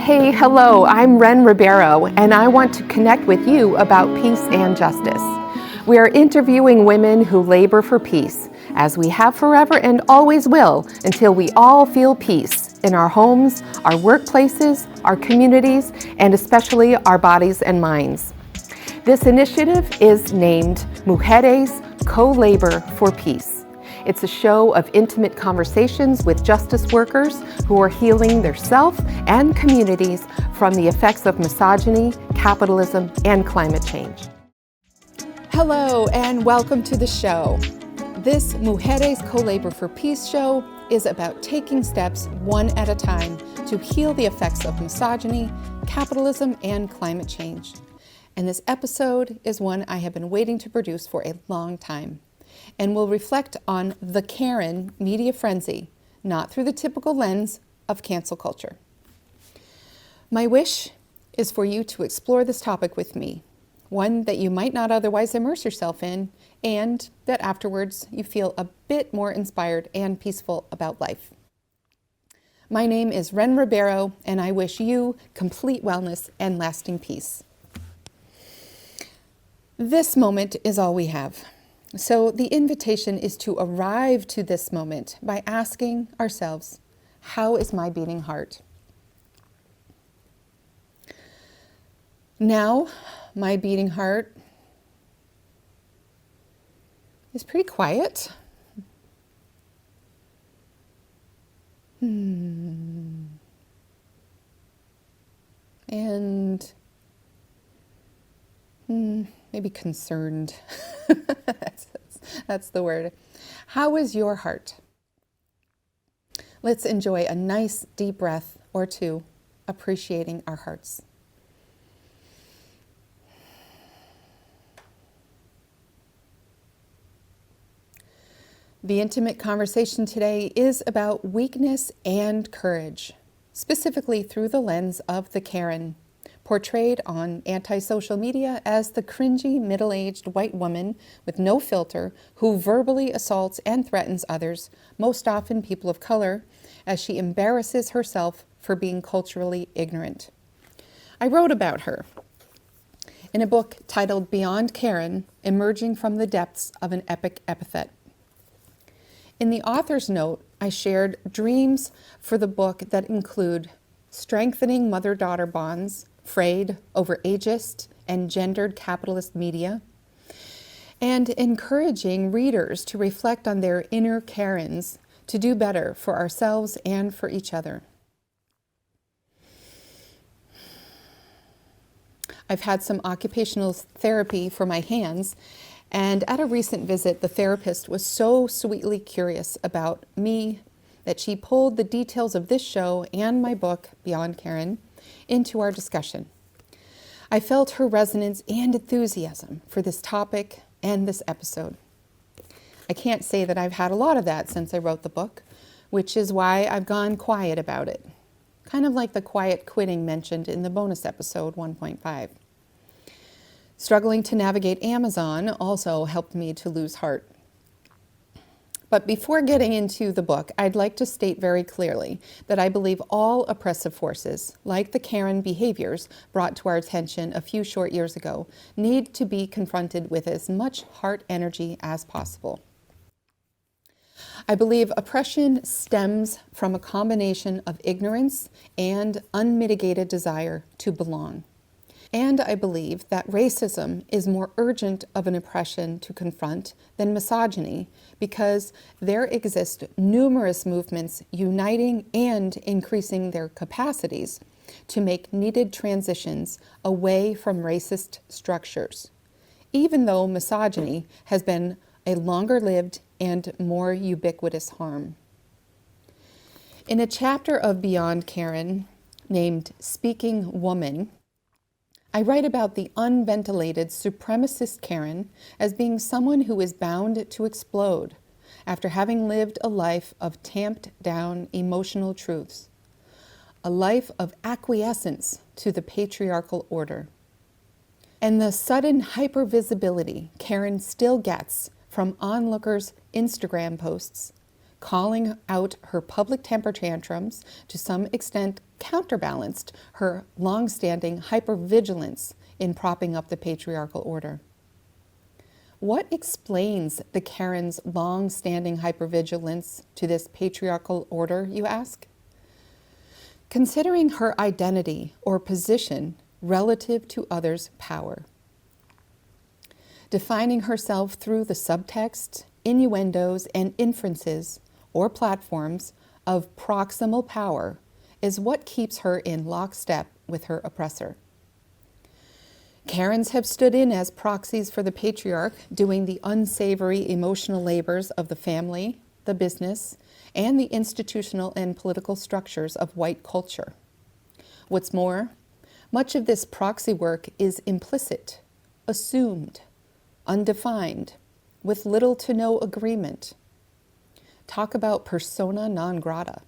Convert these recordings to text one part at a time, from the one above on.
Hey, hello, I'm Ren Ribeiro, and I want to connect with you about peace and justice. We are interviewing women who labor for peace, as we have forever and always will, until we all feel peace in our homes, our workplaces, our communities, and especially our bodies and minds. This initiative is named Mujéres Co-Labor for Peace. It's a show of intimate conversations with justice workers who are healing their self and communities from the effects of misogyny, capitalism, and climate change. Hello, and welcome to the show. This Mujéres Co-Labor for Peace show is about taking steps one at a time to heal the effects of misogyny, capitalism, and climate change. And this episode is one I have been waiting to produce for a long time, and will reflect on the Karen media frenzy, not through the typical lens of cancel culture. My wish is for you to explore this topic with me, one that you might not otherwise immerse yourself in, and that afterwards you feel a bit more inspired and peaceful about life. My name is Ren Ribeiro, and I wish you complete wellness and lasting peace. This moment is all we have. So the invitation is to arrive to this moment by asking ourselves, how is my beating heart? Now, my beating heart is pretty quiet. And maybe concerned. That's the word. How is your heart? Let's enjoy a nice deep breath or two, appreciating our hearts. The intimate conversation today is about weakness and courage, specifically through the lens of the Karen, portrayed on anti-social media as the cringy, middle-aged white woman with no filter who verbally assaults and threatens others, most often people of color, as she embarrasses herself for being culturally ignorant. I wrote about her in a book titled Beyond Karen, Emerging from the Depths of an Epic Epithet. In the author's note, I shared dreams for the book that include strengthening mother-daughter bonds, frayed over ageist and gendered capitalist media, and encouraging readers to reflect on their inner Karens to do better for ourselves and for each other. I've had some occupational therapy for my hands, and at a recent visit, the therapist was so sweetly curious about me that she pulled the details of this show and my book, Beyond Karen, into our discussion. I felt her resonance and enthusiasm for this topic and this episode. I can't say that I've had a lot of that since I wrote the book, which is why I've gone quiet about it, kind of like the quiet quitting mentioned in the bonus episode 1.5. Struggling to navigate Amazon also helped me to lose heart. But before getting into the book, I'd like to state very clearly that I believe all oppressive forces, like the Karen behaviors brought to our attention a few short years ago, need to be confronted with as much heart energy as possible. I believe oppression stems from a combination of ignorance and unmitigated desire to belong. And I believe that racism is more urgent of an oppression to confront than misogyny, because there exist numerous movements uniting and increasing their capacities to make needed transitions away from racist structures, even though misogyny has been a longer-lived and more ubiquitous harm. In a chapter of Beyond Karen named Speaking Woman, I write about the unventilated supremacist Karen as being someone who is bound to explode after having lived a life of tamped down emotional truths, a life of acquiescence to the patriarchal order. And the sudden hypervisibility Karen still gets from onlookers' Instagram posts calling out her public temper tantrums to some extent counterbalanced her long-standing hypervigilance in propping up the patriarchal order. What explains the Karen's long-standing hypervigilance to this patriarchal order, you ask? Considering her identity or position relative to others' power. Defining herself through the subtext, innuendos, and inferences or platforms of proximal power is what keeps her in lockstep with her oppressor. Karens have stood in as proxies for the patriarch, doing the unsavory emotional labors of the family, the business, and the institutional and political structures of white culture. What's more, much of this proxy work is implicit, assumed, undefined, with little to no agreement. Talk about persona non grata.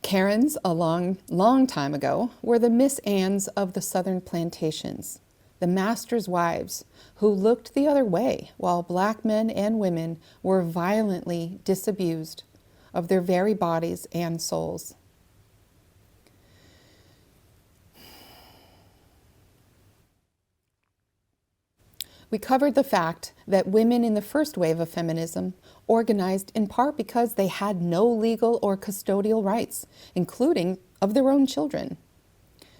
Karens, a long time ago, were the Miss Anns of the southern plantations, the masters' wives who looked the other way while black men and women were violently disabused of their very bodies and souls. We covered the fact that women in the first wave of feminism organized in part because they had no legal or custodial rights, including of their own children.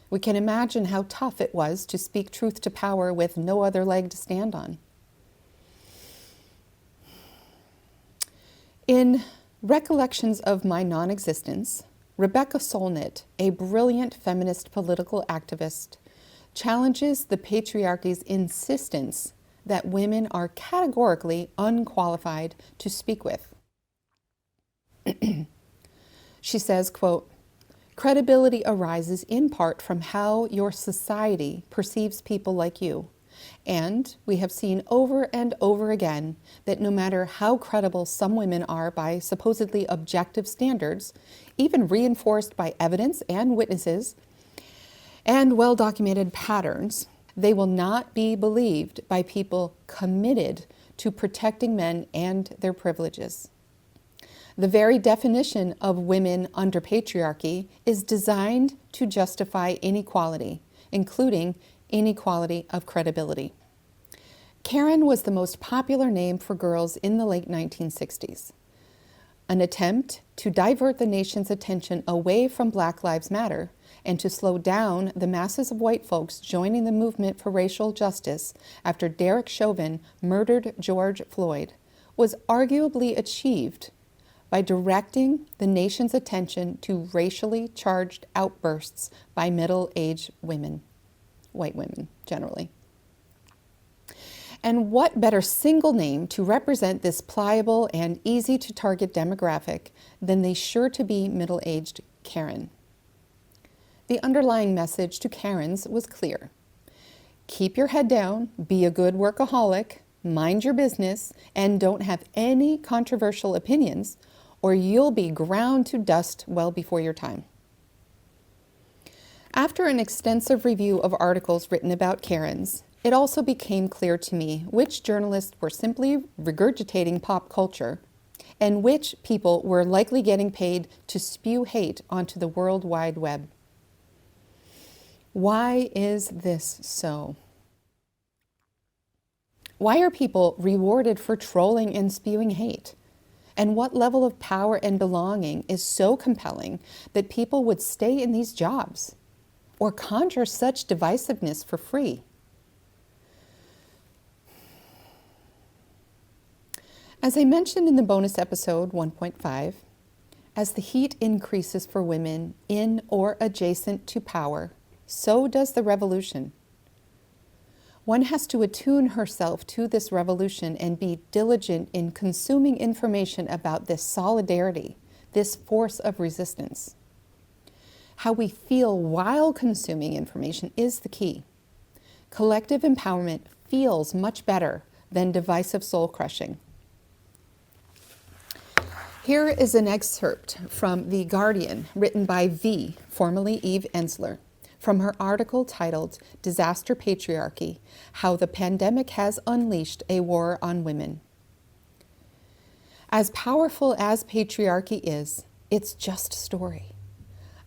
We can imagine how tough it was to speak truth to power with no other leg to stand on. In Recollections of My Non-Existence, Rebecca Solnit, a brilliant feminist political activist, challenges the patriarchy's insistence that women are categorically unqualified to speak with. She says, quote, "Credibility arises in part from how your society perceives people like you. And we have seen over and over again that no matter how credible some women are by supposedly objective standards, even reinforced by evidence and witnesses and well-documented patterns, they will not be believed by people committed to protecting men and their privileges. The very definition of women under patriarchy is designed to justify inequality, including inequality of credibility." Karen was the most popular name for girls in the late 1960s. An attempt to divert the nation's attention away from Black Lives Matter and to slow down the masses of white folks joining the movement for racial justice after Derek Chauvin murdered George Floyd was arguably achieved by directing the nation's attention to racially charged outbursts by middle-aged women, white women generally. And what better single name to represent this pliable and easy-to-target demographic than the sure-to-be middle-aged Karen? The underlying message to Karens was clear. Keep your head down, be a good workaholic, mind your business, and don't have any controversial opinions, or you'll be ground to dust well before your time. After an extensive review of articles written about Karens, it also became clear to me which journalists were simply regurgitating pop culture and which people were likely getting paid to spew hate onto the World Wide Web. Why is this so? Why are people rewarded for trolling and spewing hate? And what level of power and belonging is so compelling that people would stay in these jobs or conjure such divisiveness for free? As I mentioned in the bonus episode 1.5, as the heat increases for women in or adjacent to power, so does the revolution. One has to attune herself to this revolution and be diligent in consuming information about this solidarity, this force of resistance. How we feel while consuming information is the key. Collective empowerment feels much better than divisive soul-crushing. Here is an excerpt from The Guardian, written by V, formerly Eve Ensler, from her article titled "Disaster Patriarchy: How the Pandemic Has Unleashed a War on Women." As powerful as patriarchy is, it's just a story.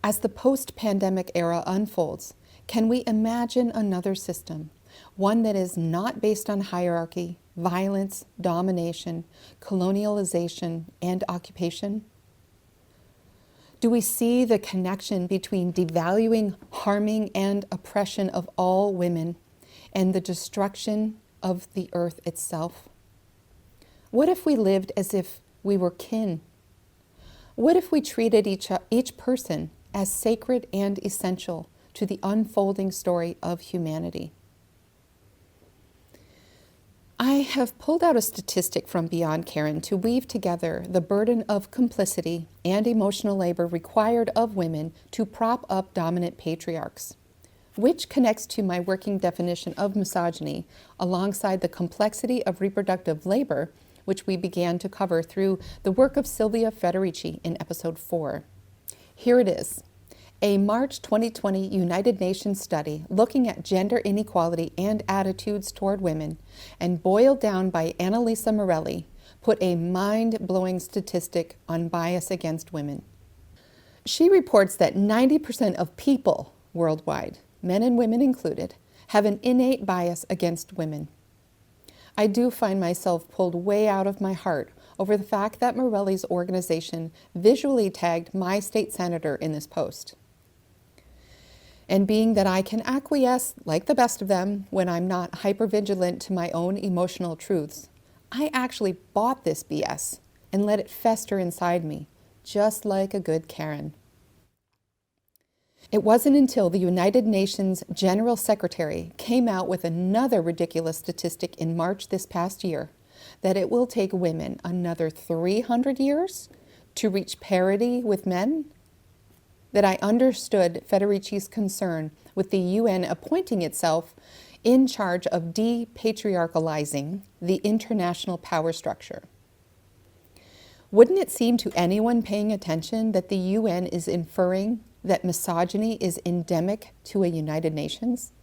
As the post-pandemic era unfolds, can we imagine another system, one that is not based on hierarchy, violence, domination, colonialization, and occupation? Do we see the connection between devaluing, harming, and oppression of all women and the destruction of the earth itself? What if we lived as if we were kin? What if we treated each person as sacred and essential to the unfolding story of humanity? I have pulled out a statistic from Beyond Karen to weave together the burden of complicity and emotional labor required of women to prop up dominant patriarchs, which connects to my working definition of misogyny alongside the complexity of reproductive labor, which we began to cover through the work of Silvia Federici in episode 4. Here it is. A March 2020 United Nations study looking at gender inequality and attitudes toward women, and boiled down by Annalisa Morelli, put a mind-blowing statistic on bias against women. She reports that 90% of people worldwide, men and women included, have an innate bias against women. I do find myself pulled way out of my heart over the fact that Morelli's organization visually tagged my state senator in this post. And being that I can acquiesce, like the best of them, when I'm not hypervigilant to my own emotional truths, I actually bought this BS and let it fester inside me, just like a good Karen. It wasn't until the United Nations General Secretary came out with another ridiculous statistic in March this past year that it will take women another 300 years to reach parity with men that I understood Federici's concern with the UN appointing itself in charge of de-patriarchalizing the international power structure. Wouldn't it seem to anyone paying attention that the UN is inferring that misogyny is endemic to a United Nations?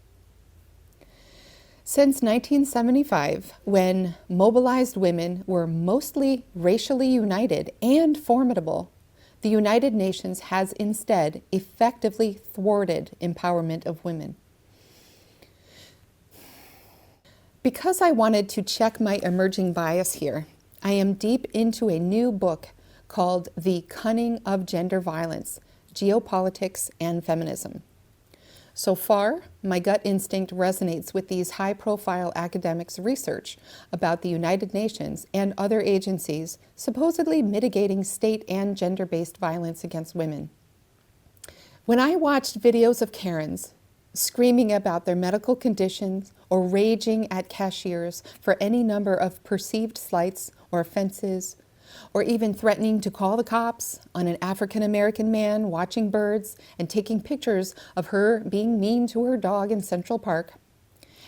Since 1975, when mobilized women were mostly racially united and formidable, the United Nations has instead effectively thwarted empowerment of women. Because I wanted to check my emerging bias here, I am deep into a new book called The Cunning of Gender Violence, Geopolitics and Feminism. So far, my gut instinct resonates with these high-profile academics' research about the United Nations and other agencies supposedly mitigating state and gender-based violence against women. When I watched videos of Karens screaming about their medical conditions or raging at cashiers for any number of perceived slights or offenses, or even threatening to call the cops on an African-American man watching birds and taking pictures of her being mean to her dog in Central Park.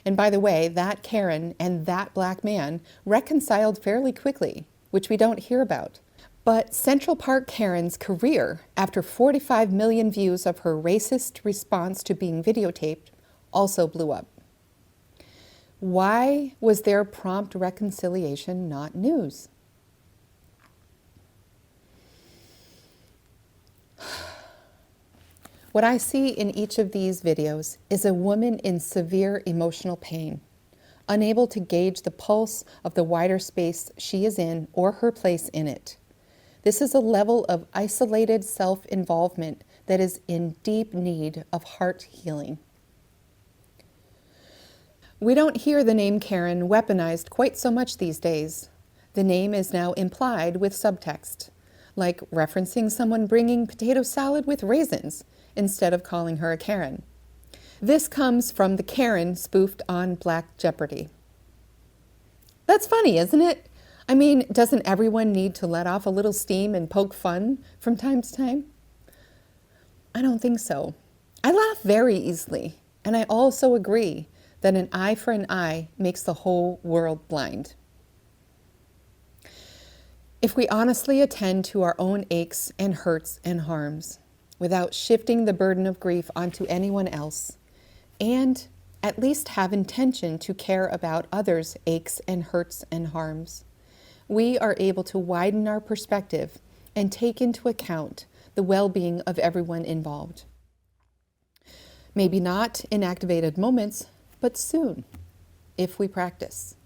And by the way, that Karen and that black man reconciled fairly quickly, which we don't hear about. But Central Park Karen's career, after 45 million views of her racist response to being videotaped, also blew up. Why was their prompt reconciliation not news? What I see in each of these videos is a woman in severe emotional pain, unable to gauge the pulse of the wider space she is in or her place in it. This is a level of isolated self-involvement that is in deep need of heart healing. We don't hear the name Karen weaponized quite so much these days. The name is now implied with subtext, like referencing someone bringing potato salad with raisins instead of calling her a Karen. This comes from the Karen spoofed on Black Jeopardy. That's funny, isn't it? I mean, doesn't everyone need to let off a little steam and poke fun from time to time? I don't think so. I laugh very easily, and I also agree that an eye for an eye makes the whole world blind. If we honestly attend to our own aches and hurts and harms, without shifting the burden of grief onto anyone else, and at least have intention to care about others' aches and hurts and harms, we are able to widen our perspective and take into account the well-being of everyone involved. Maybe not in activated moments, but soon, if we practice.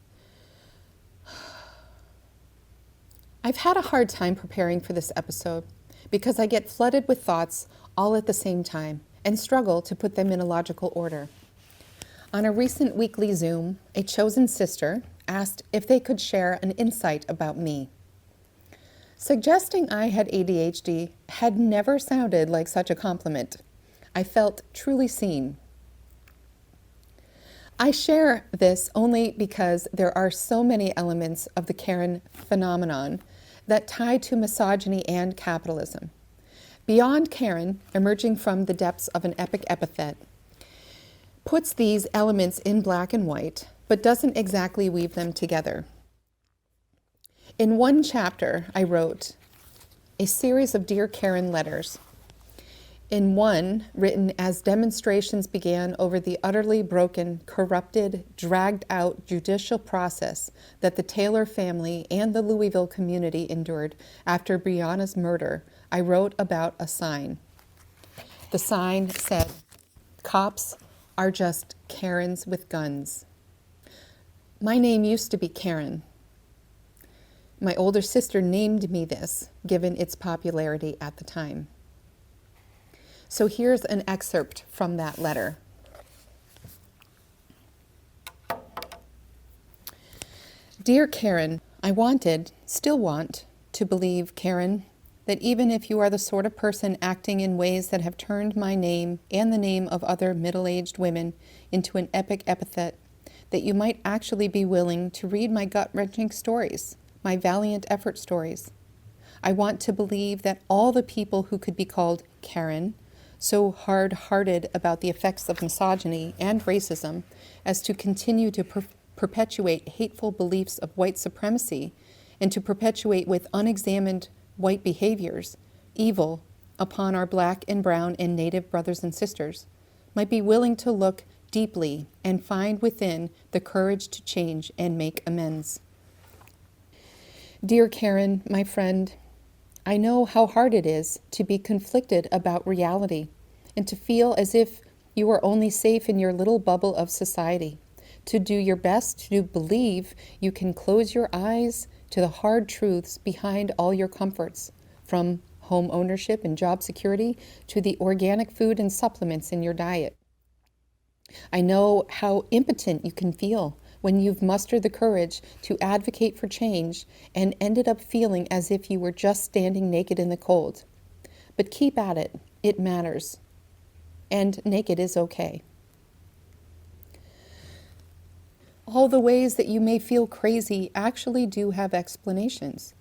I've had a hard time preparing for this episode because I get flooded with thoughts all at the same time and struggle to put them in a logical order. On a recent weekly Zoom, a chosen sister asked if they could share an insight about me. Suggesting I had ADHD had never sounded like such a compliment. I felt truly seen. I share this only because there are so many elements of the Karen phenomenon that tie to misogyny and capitalism. Beyond Karen, emerging from the depths of an epic epithet, puts these elements in black and white, but doesn't exactly weave them together. In one chapter, I wrote a series of Dear Karen letters. In one, written as demonstrations began over the utterly broken, corrupted, dragged-out judicial process that the Taylor family and the Louisville community endured after Breonna's murder, I wrote about a sign. The sign said, "Cops are just Karens with guns." My name used to be Karen. My older sister named me this, given its popularity at the time. So here's an excerpt from that letter. Dear Karen, I wanted, still want, to believe, Karen, that even if you are the sort of person acting in ways that have turned my name and the name of other middle-aged women into an epic epithet, that you might actually be willing to read my gut-wrenching stories, my valiant effort stories. I want to believe that all the people who could be called Karen, so hard-hearted about the effects of misogyny and racism as to continue to perpetuate hateful beliefs of white supremacy and to perpetuate with unexamined white behaviors evil upon our black and brown and native brothers and sisters, might be willing to look deeply and find within the courage to change and make amends. Dear Karen, my friend, I know how hard it is to be conflicted about reality and to feel as if you are only safe in your little bubble of society, to do your best to believe you can close your eyes to the hard truths behind all your comforts, from home ownership and job security to the organic food and supplements in your diet. I know how impotent you can feel when you've mustered the courage to advocate for change and ended up feeling as if you were just standing naked in the cold. But keep at it. It matters. And naked is okay. All the ways that you may feel crazy actually do have explanations.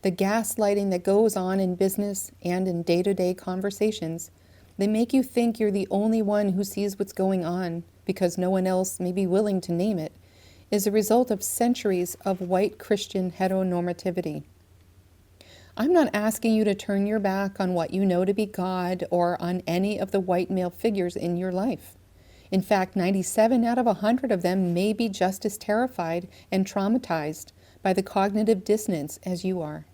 The gaslighting that goes on in business and in day-to-day conversations, they make you think you're the only one who sees what's going on because no one else may be willing to name it, is a result of centuries of white Christian heteronormativity. I'm not asking you to turn your back on what you know to be God or on any of the white male figures in your life. In fact, 97 out of 100 of them may be just as terrified and traumatized by the cognitive dissonance as you are.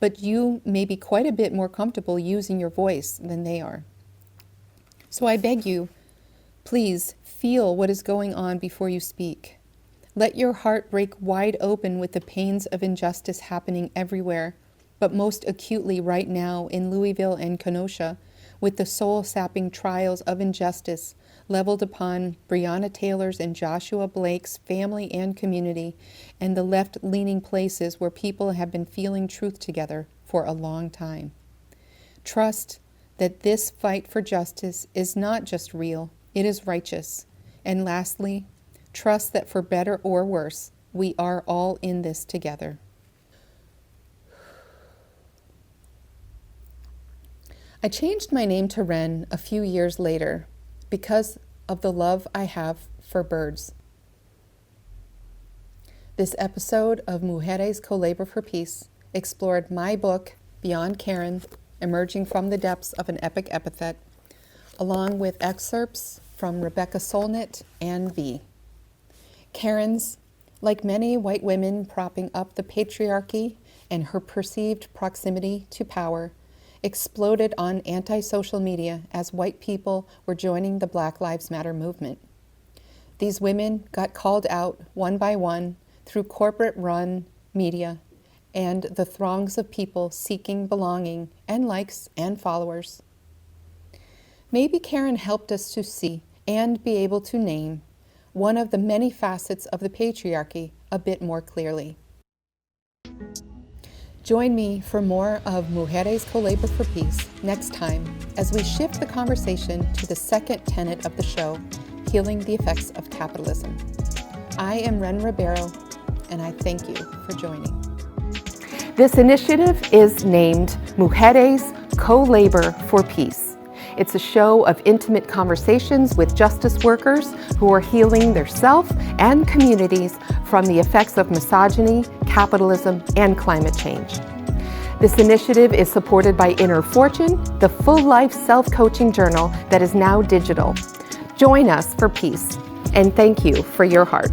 But you may be quite a bit more comfortable using your voice than they are. So I beg you, please feel what is going on before you speak. Let your heart break wide open with the pains of injustice happening everywhere, but most acutely right now in Louisville and Kenosha, with the soul-sapping trials of injustice leveled upon Breonna Taylor's and Joshua Blake's family and community, and the left-leaning places where people have been feeling truth together for a long time. Trust that this fight for justice is not just real, it is righteous. And lastly, trust that for better or worse, we are all in this together. I changed my name to Wren a few years later because of the love I have for birds. This episode of Mujéres Co-Labor for Peace explored my book, Beyond Karen, Emerging from the Depths of an Epic Epithet, along with excerpts from Rebecca Solnit and B. Karens Like many white women propping up the patriarchy and her perceived proximity to power, exploded on anti-social media as white people were joining the Black Lives Matter movement. These women got called out one by one through corporate-run media and the throngs of people seeking belonging and likes and followers. Maybe Karen helped us to see and be able to name one of the many facets of the patriarchy a bit more clearly. Join me for more of Mujéres Co-Labor for Peace next time as we shift the conversation to the second tenet of the show, healing the effects of capitalism. I am Ren Ribeiro, and I thank you for joining. This initiative is named Mujéres Co-Labor for Peace. It's a show of intimate conversations with justice workers who are healing their self and communities from the effects of misogyny, capitalism, and climate change. This initiative is supported by Inner Fortune, the full-life self-coaching journal that is now digital. Join us for peace, and thank you for your heart.